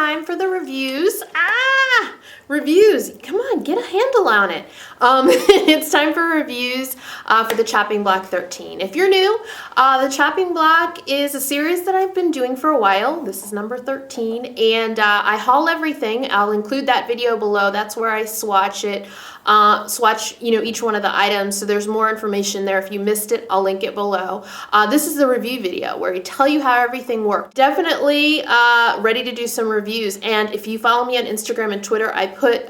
time for the reviews. Reviews. Come on, get a handle on it. It's time for reviews for the Chopping Block 13. If you're new, the Chopping Block is a series that I've been doing for a while. This is number 13, and I haul everything. I'll include that video below. That's where I swatch it. Swatch, each one of the items, so there's more information there. If you missed it, I'll link it below. This is the review video where I tell you how everything works. Definitely ready to do some reviews, and if you follow me on Instagram and Twitter, I put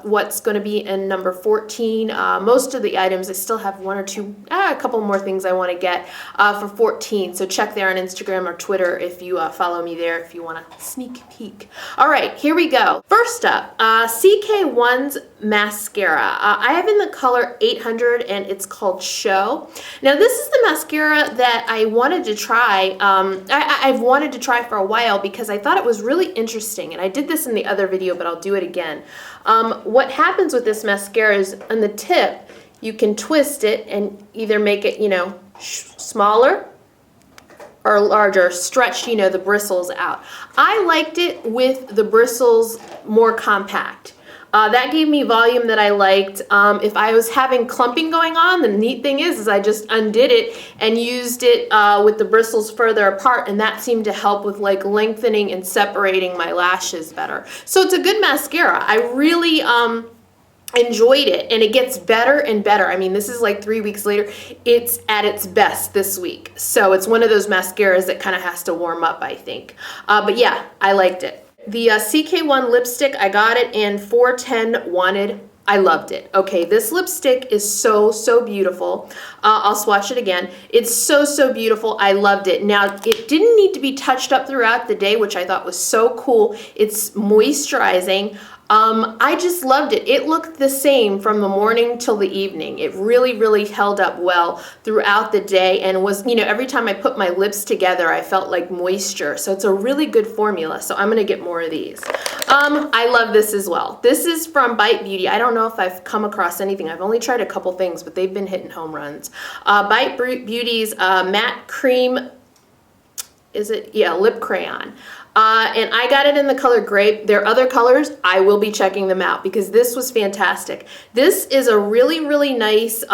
what's going to be in number 14. Most of the items, I still have one or two, a couple more things I want to get for 14, so check there on Instagram or Twitter if you follow me there if you want a sneak peek. All right, here we go. First up, CK1's mascara. I have in the color 800 and it's called Show. Now this is the mascara that I wanted to try. I've wanted to try for a while because I thought it was really interesting, and I did this in the other video, but I'll do it again. What happens with this mascara is on the tip, you can twist it and either make it, smaller or larger, stretch, the bristles out. I liked it with the bristles more compact. That gave me volume that I liked. If I was having clumping going on, the neat thing is I just undid it and used it with the bristles further apart, and that seemed to help with like lengthening and separating my lashes better. So it's a good mascara. I really enjoyed it, and it gets better and better. I mean, this is like 3 weeks later. It's at its best this week. So it's one of those mascaras that kind of has to warm up, I think. But yeah, I liked it. The CK1 lipstick, I got it in 410 Wanted. I loved it. Okay, this lipstick is so beautiful. I'll swatch it again. It's so beautiful. I loved it. Now, it didn't need to be touched up throughout the day, which I thought was so cool. It's moisturizing. I just loved it. It looked the same from the morning till the evening. It really held up well throughout the day, and was, every time I put my lips together, I felt like moisture. So it's a really good formula. So I'm going to get more of these. I love this as well. This is from Bite Beauty. I don't know if I've come across anything. I've only tried a couple things, but they've been hitting home runs. Bite Beauty's matte cream, lip crayon. And I got it in the color grape. There are other colors. I will be checking them out because this was fantastic. This is a really nice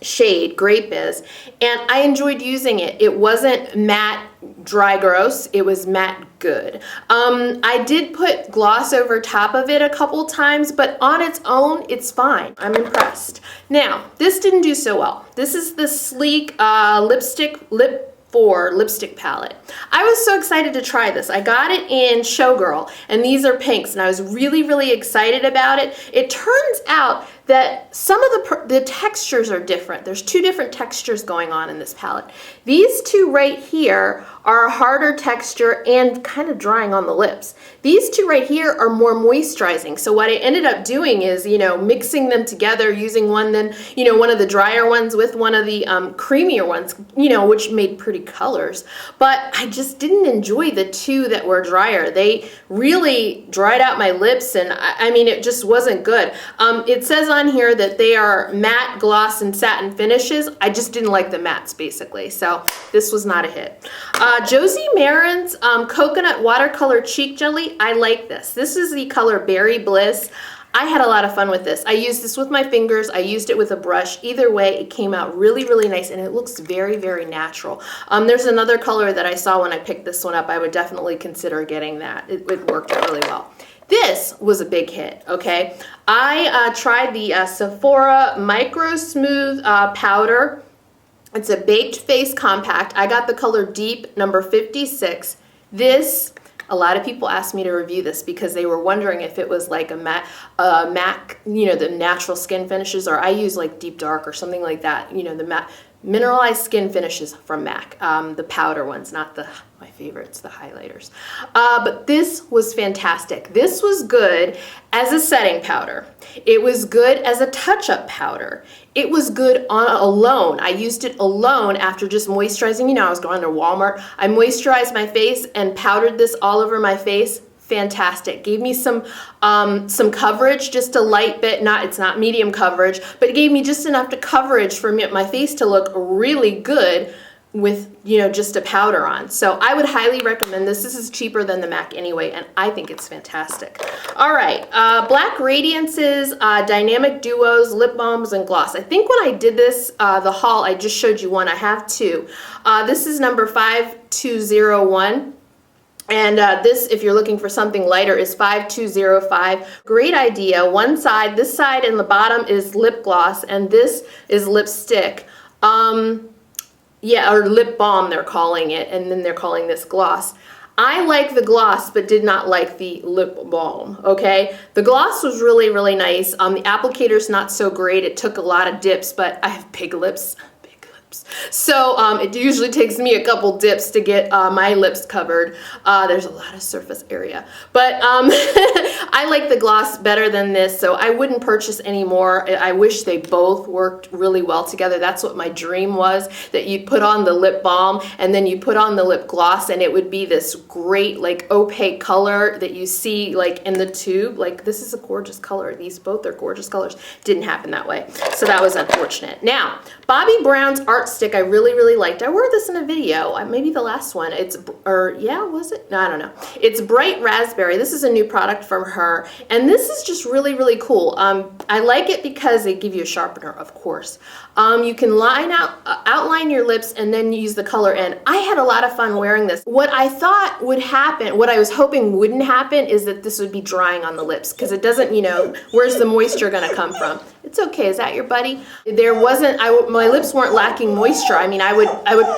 shade, grape is, and I enjoyed using it. It wasn't matte dry gross, it was matte good. I did put gloss over top of it a couple times, but on its own, it's fine. I'm impressed. Now, this didn't do so well. This is the Sleek Lip 4 lipstick palette. I was so excited to try this. I got it in Showgirl, and these are pinks, and I was really excited about it. It turns out that some of the textures are different. There's two different textures going on in this palette. These two right here are a harder texture and kind of drying on the lips. These two right here are more moisturizing. So what I ended up doing is, mixing them together, using one one of the drier ones with one of the creamier ones, which made pretty colors. But I just didn't enjoy the two that were drier. They really dried out my lips, and I mean, it just wasn't good. It says on here that they are matte, gloss, and satin finishes. I just didn't like the mattes, basically. So this was not a hit. Josie Maran's Coconut Watercolor Cheek Jelly. I like this. This is the color Berry Bliss. I had a lot of fun with this. I used this with my fingers. I used it with a brush. Either way, it came out really nice, and it looks very natural. There's another color that I saw when I picked this one up. I would definitely consider getting that. It worked out really well. This was a big hit, okay? I tried the Sephora Micro Smooth Powder. It's a baked face compact. I got the color Deep, number 56. This, a lot of people asked me to review this because they were wondering if it was like a MAC, the natural skin finishes, or I use like Deep Dark or something like that, the matte mineralized skin finishes from MAC, the powder ones, not my favorites, the highlighters. But this was fantastic. This was good as a setting powder. It was good as a touch-up powder. It was good alone. I used it alone after just moisturizing. I was going to Walmart. I moisturized my face and powdered this all over my face. Fantastic. Gave me some coverage, just a light bit. It's not medium coverage, but it gave me just enough coverage for my face to look really good with, you know, just a powder on. So I would highly recommend this. This is cheaper than the MAC anyway, and I think it's fantastic. All right, Black Radiances, Dynamic Duos, Lip Balms, and Gloss. I think when I did this, the haul, I just showed you one. I have two. This is number 5201. And this, if you're looking for something lighter, is 5205. Great idea. One side, this side in the bottom is lip gloss, and this is lipstick. Yeah, or lip balm they're calling it, and then they're calling this gloss. I like the gloss, but did not like the lip balm, okay? The gloss was really, really nice. The applicator's not so great. It took a lot of dips, but I have big lips. So it usually takes me a couple dips to get my lips covered. There's a lot of surface area. But I like the gloss better than this, so I wouldn't purchase any more. I wish they both worked really well together. That's what my dream was, that you'd put on the lip balm and then you put on the lip gloss, and it would be this great like opaque color that you see like in the tube. Like, this is a gorgeous color. These both are gorgeous colors. Didn't happen that way. So that was unfortunate. Now, Bobbi Brown's Art Stick I really, really liked. I wore this in a video, maybe the last one. Yeah, was it? No, I don't know. It's Bright Raspberry. This is a new product from her, and this is just really, really cool. I like it because they give you a sharpener, of course. You can outline your lips and then use the color in. I had a lot of fun wearing this. What I thought would happen, what I was hoping wouldn't happen, is that this would be drying on the lips, because it doesn't, you know, where's the moisture gonna come from? It's okay. Is that your buddy? There wasn't, my lips weren't lacking moisture. I mean, I would,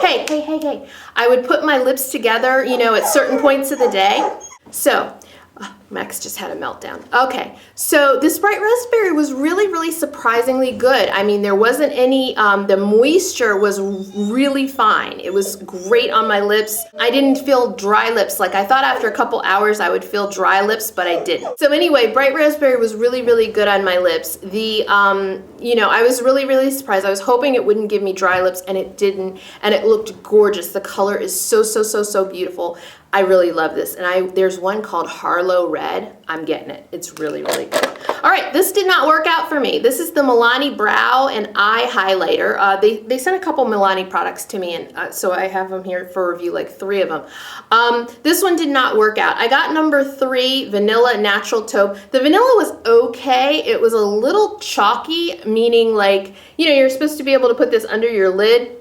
hey. I would put my lips together, you know, at certain points of the day. So, Max just had a meltdown. Okay, so this Bright Raspberry was really, really surprisingly good. I mean, there wasn't any, the moisture was really fine. It was great on my lips. I didn't feel dry lips. Like, I thought after a couple hours I would feel dry lips, but I didn't. So anyway, Bright Raspberry was really, really good on my lips. The, you know, I was really, really surprised. I was hoping it wouldn't give me dry lips, and it didn't, and it looked gorgeous. The color is so, so, so, so beautiful. I really love this, and there's one called Harlow Red. I'm getting it. It's really, really good. All right, this did not work out for me. This is the Milani Brow and Eye Highlighter. They sent a couple Milani products to me, and so I have them here for review, like 3 of them. This one did not work out. I got number 3, Vanilla Natural Taupe. The vanilla was okay. It was a little chalky, meaning like, you know, you're supposed to be able to put this under your lid.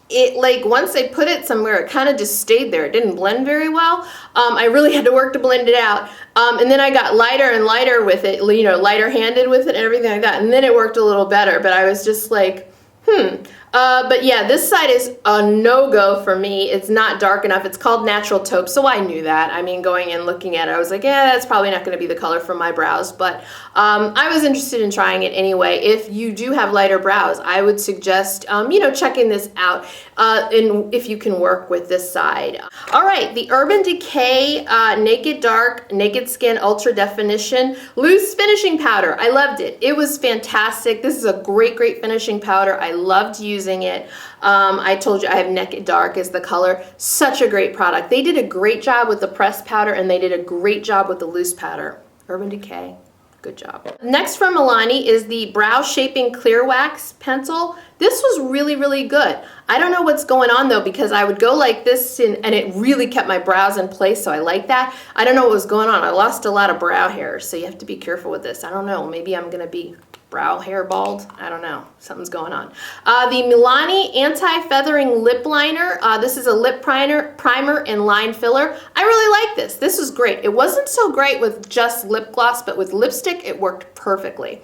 It, like, once I put it somewhere, it kind of just stayed there. It didn't blend very well. I really had to work to blend it out. And then I got lighter and lighter with it, you know, lighter handed with it and everything like that. And then it worked a little better, but I was just like, but yeah, this side is a no-go for me. It's not dark enough. It's called Natural Taupe, so I knew that. I mean, going in looking at it, I was like, yeah, that's probably not going to be the color for my brows, but I was interested in trying it anyway. If you do have lighter brows, I would suggest, you know, checking this out, and if you can work with this side. All right, the Urban Decay Naked Dark Naked Skin Ultra Definition Loose Finishing Powder. I loved it. It was fantastic. This is a great, great finishing powder. I loved using it. I told you I have Naked Dark as the color. Such a great product. They did a great job with the pressed powder, and they did a great job with the loose powder. Urban Decay. Good job. Next from Milani is the Brow Shaping Clear Wax Pencil. This was really, really good. I don't know what's going on though, because I would go like this and it really kept my brows in place, so I like that. I don't know what was going on. I lost a lot of brow hair, so you have to be careful with this. I don't know. Maybe I'm going to be brow hair bald. I don't know. Something's going on. The Milani Anti-Feathering Lip Liner. This is a lip primer and line filler. I really like this. This was great. It wasn't so great with just lip gloss, but with lipstick, it worked perfectly.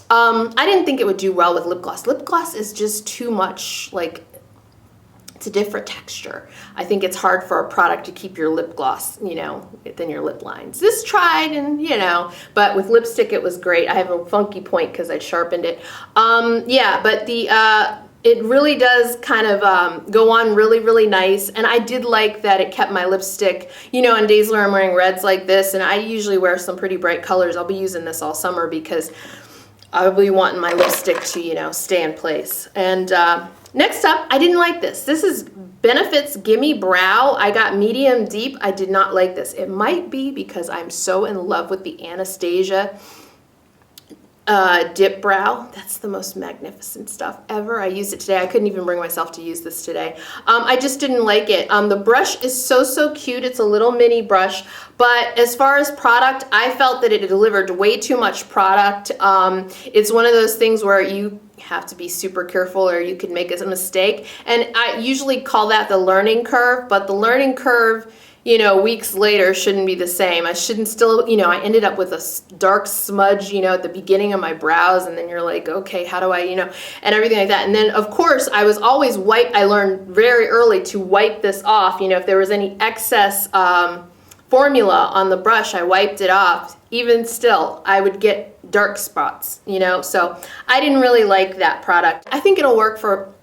I didn't think it would do well with lip gloss. Lip gloss is just too much, like, it's a different texture. I think it's hard for a product to keep your lip gloss, you know, than your lip lines. This tried, and, you know, but with lipstick it was great. I have a funky point because I sharpened it. Yeah, but the it really does kind of go on really, really nice. And I did like that it kept my lipstick, you know, on days where I'm wearing reds like this, and I usually wear some pretty bright colors. I'll be using this all summer because I'll be wanting my lipstick to, you know, stay in place. And next up, I didn't like this. This is Benefits Gimme Brow. I got medium deep. I did not like this. It might be because I'm so in love with the Anastasia Dip Brow. That's the most magnificent stuff ever. I used it today. I couldn't even bring myself to use this today. I just didn't like it. The brush is so cute. It's a little mini brush, but as far as product, I felt that it delivered way too much product. It's one of those things where you have to be super careful or you could make a mistake. And I usually call that the learning curve, but the learning curve, you know, weeks later shouldn't be the same. I shouldn't still, you know, I ended up with a dark smudge, you know, at the beginning of my brows, and then you're like, okay, how do I, you know, and everything like that. And then of course I was always I learned very early to wipe this off. You know, if there was any excess formula on the brush, I wiped it off. Even still, I would get dark spots, you know, so I didn't really like that product. I think it'll work for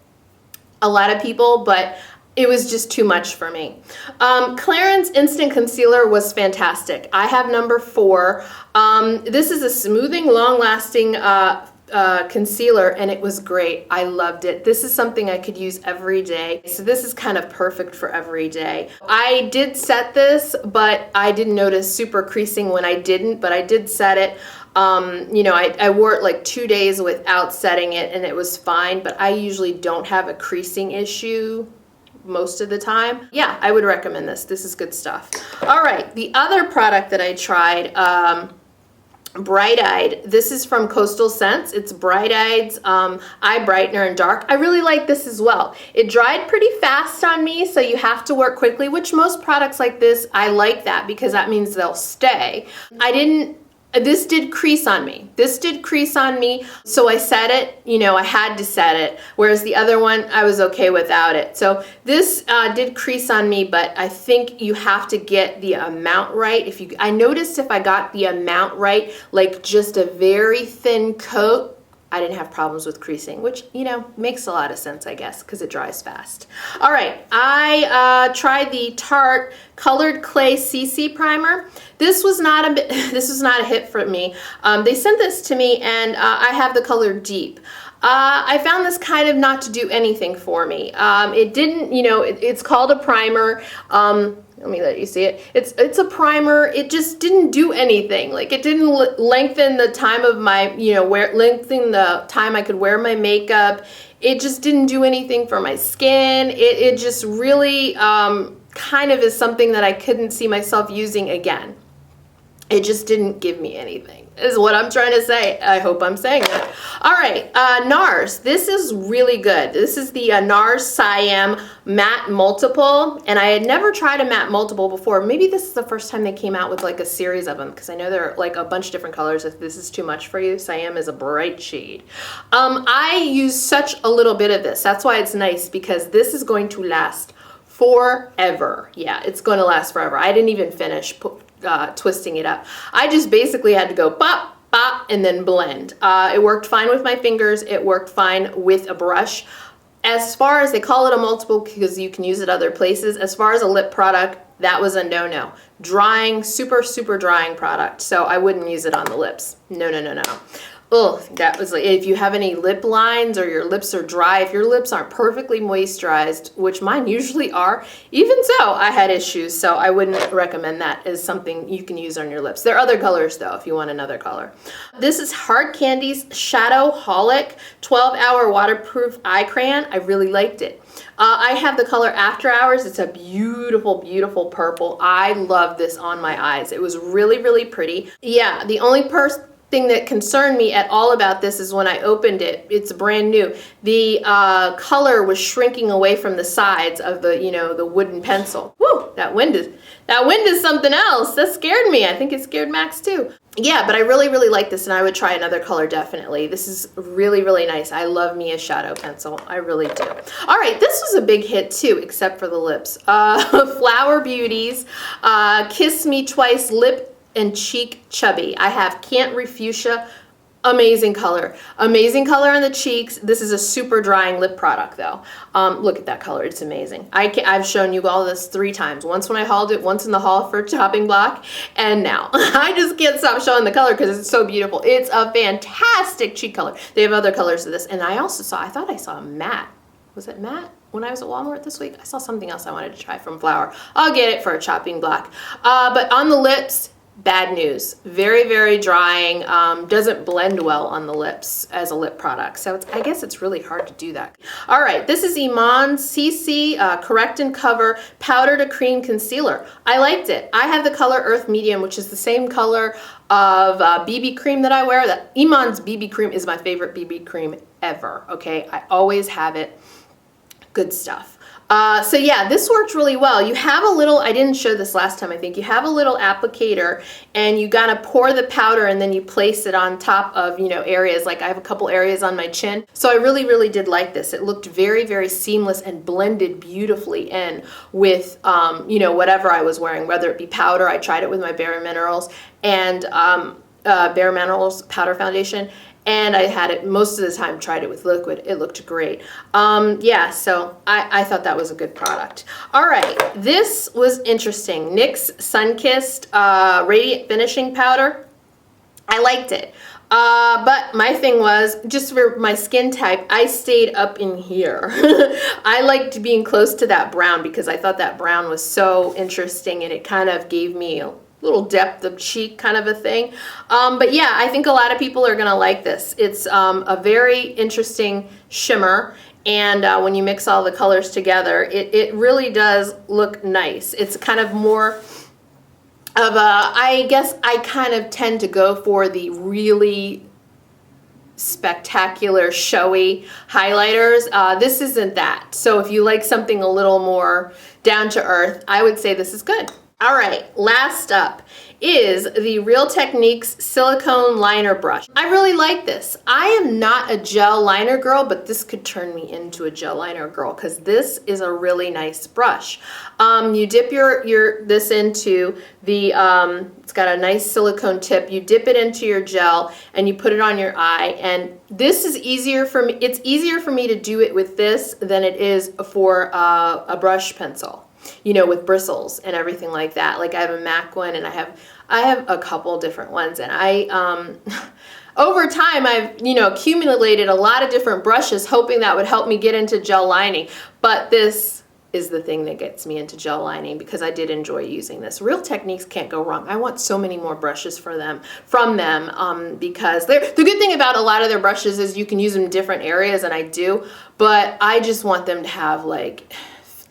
a lot of people, but it was just too much for me. Clarins Instant Concealer was fantastic. I have number 4. This is a smoothing, long-lasting concealer, and it was great. I loved it. This is something I could use every day. So this is kind of perfect for every day. I did set this, but I didn't notice super creasing when I didn't, but I did set it. You know, I wore it like 2 days without setting it, and it was fine, but I usually don't have a creasing issue most of the time. Yeah, I would recommend this. This is good stuff. All right, the other product that I tried, Bright Eyed. This is from Coastal Scents. It's Bright Eyed's Eye Brightener in Dark. I really like this as well. It dried pretty fast on me, so you have to work quickly, which most products like this, I like that because that means they'll stay. This did crease on me. This did crease on me, so I set it, you know, I had to set it, whereas the other one, I was okay without it. So this did crease on me, but I think you have to get the amount right. I noticed if I got the amount right, like just a very thin coat, I didn't have problems with creasing, which, you know, makes a lot of sense, I guess, because it dries fast. All right, I tried the Tarte Colored Clay CC Primer. This was not a hit for me. They sent this to me, and I have the color Deep. I found this kind of not to do anything for me. It didn't, you know, it's called a primer. Let me let you see it. It's a primer. It just didn't do anything. Like, it didn't lengthen the time of my, you know, lengthen the time I could wear my makeup. It just didn't do anything for my skin. It just really kind of is something that I couldn't see myself using again. It just didn't give me anything, is what I'm trying to say. I hope I'm saying that. All right, NARS. This is really good. This is the NARS Siam Matte Multiple, and I had never tried a matte multiple before. Maybe this is the first time they came out with like a series of them, because I know there are like a bunch of different colors. If this is too much for you, Siam is a bright shade. I use such a little bit of this. That's why it's nice, because this is going to last forever. Yeah, it's going to last forever. I didn't even finish twisting it up. I just basically had to go pop, pop, and then blend. It worked fine with my fingers. It worked fine with a brush. As far as, they call it a multiple because you can use it other places. As far as a lip product, that was a no-no. Drying, super drying product. So I wouldn't use it on the lips. No. Oh, that was like, if you have any lip lines or your lips are dry, if your lips aren't perfectly moisturized, which mine usually are, even so, I had issues, so I wouldn't recommend that as something you can use on your lips. There are other colors though, if you want another color. This is Hard Candy's Shadowholic 12-Hour Waterproof Eye Crayon. I really liked it. I have the color After Hours. It's a beautiful, beautiful purple. I love this on my eyes. It was really pretty. Yeah, the only thing that concerned me at all about this is when I opened it, it's brand new, the color was shrinking away from the sides of the, you know, the wooden pencil. Woo, that wind is something else. That scared me. I think it scared Max too. Yeah, but I really like this, and I would try another color definitely. This is really nice. I love me a shadow pencil. I really do. All right, this was a big hit too, except for the lips. Flower Beauties Kiss Me Twice Lip and Cheek Chubby. I have Can't Fuchsia. Amazing color. Amazing color on the cheeks. This is a super drying lip product though. Look at that color. It's amazing. I've shown you all this 3 times. Once when I hauled it, once in the haul for chopping block, and now. I just can't stop showing the color because it's so beautiful. It's a fantastic cheek color. They have other colors of this. And I also saw, I thought I saw a matte. Was it matte? When I was at Walmart this week, I saw something else I wanted to try from Flower. I'll get it for a chopping block. But on the lips, bad news. Very, very drying. Doesn't blend well on the lips as a lip product. So I guess it's really hard to do that. All right, this is Iman's CC Correct and Cover Powder to Cream Concealer. I liked it. I have the color Earth Medium, which is the same color of BB cream that I wear. That Iman's BB cream is my favorite BB cream ever, okay? I always have it. Good stuff. So yeah, this worked really well. You have a little, I didn't show this last time, I think. You have a little applicator and you gotta pour the powder and then you place it on top of, you know, areas. Like I have a couple areas on my chin. So I really, really did like this. It looked very, very seamless and blended beautifully in with, you know, whatever I was wearing, whether it be powder. I tried it with my Bare Minerals and Bare Minerals powder foundation. And I had it most of the time, tried it with liquid. It looked great. Yeah, so I thought that was a good product. All right, this was interesting. NYX Sunkissed Radiant Finishing Powder. I liked it. But my thing was, just for my skin type, I stayed up in here. I liked being close to that brown because I thought that brown was so interesting and it kind of gave me a little depth of cheek kind of a thing. But yeah, I think a lot of people are gonna like this. It's a very interesting shimmer, and when you mix all the colors together, it really does look nice. It's kind of more of a, I guess I kind of tend to go for the really spectacular, showy highlighters. This isn't that. So if you like something a little more down to earth, I would say this is good. All right, last up is the Real Techniques Silicone Liner Brush. I really like this. I am not a gel liner girl, but this could turn me into a gel liner girl because this is a really nice brush. You dip this into the, it's got a nice silicone tip. You dip it into your gel and you put it on your eye, and this is easier for me. It's easier for me to do it with this than it is for a brush pencil, you know, with bristles and everything like that. Like I have a MAC one and I have a couple different ones, and over time I've, you know, accumulated a lot of different brushes hoping that would help me get into gel lining, but this is the thing that gets me into gel lining because I did enjoy using this. Real Techniques can't go wrong. I want so many more brushes from them because the good thing about a lot of their brushes is you can use them in different areas, and I do, but I just want them to have like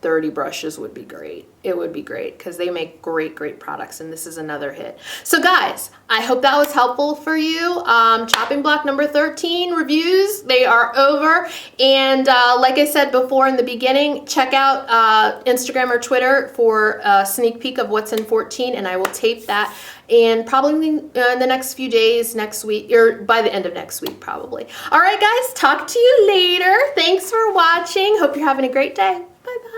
30 brushes would be great. It would be great because they make great, great products, and this is another hit. So guys, I hope that was helpful for you. Chopping block number 13 reviews, they are over. And like I said before in the beginning, check out Instagram or Twitter for a sneak peek of what's in 14, and I will tape that and probably in the next few days, next week, or by the end of next week probably. All right guys, talk to you later. Thanks for watching. Hope you're having a great day. Bye-bye.